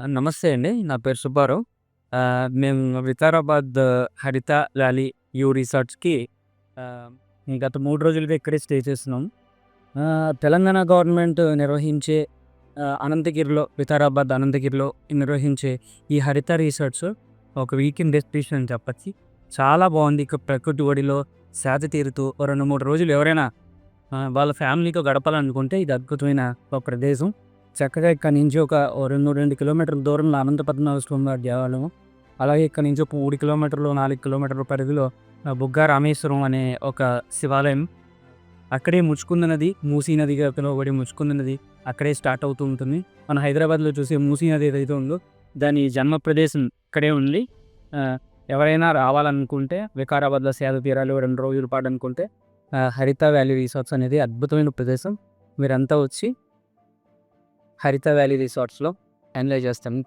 నమస్తే అండి. నా పేరు సుబ్బారావు. మేము వికారాబాద్ హరిత వ్యాలీ రిసార్ట్స్‌కి ఆహ్, గత 3 రోజులుగా ఇక్కడే స్టే చేస్తున్నాం. తెలంగాణ గవర్నమెంట్ నిర్వహించే అనంతగిరిలో నిర్వహించే ఈ హరిత రిసార్ట్స్ ఒక వీకెండ్ డెస్టినేషన్ అని చెప్పొచ్చు. చాలా బాగుంది. ఇక ప్రకృతి ఒడిలో సేద తీరుతూ ఓ 2, 3 రోజులు ఎవరైనా వాళ్ళ ఫ్యామిలీతో గడపాలనుకుంటే ఇది అద్భుతమైన ఒక ప్రదేశం. చక్కగా ఇక్కడి నుంచి ఓ 2 కిలోమీటర్ల దూరంలో అనంత పద్మనాభ స్వామి వారి దేవాలయం. అలాగే ఇక్కడి నుంచి ఒక 3 కిలోమీటర్లు, 4 కిలోమీటర్ల పరిధిలో బుగ్గా రామేశ్వరం అనే ఒక శివాలయం. అక్కడే ముచ్చుకుంద నది, మూసీ నదిగా పిలువబడే ముచ్చుకుంద నది అక్కడే స్టార్ట్ అవుతూ ఉంటుంది. మన హైదరాబాద్‌లో చూసే మూసీ నది ఏదైతే ఉందో దాని జన్మ ప్రదేశం ఇక్కడే ఉంది. ఆహ్, ఎవరైనా రావాలనుకుంటే వికారాబాద్‌లో సేద తీరాలి 2 రోజుల పాటు అనుకుంటే హరిత వ్యాలీ రిసార్ట్స్ అనేది అద్భుతమైన ప్రదేశం. మీరంతా వచ్చి హరిత వ్యాలీ రిసార్ట్స్‌లో ఎంజాయ్ చేస్తారని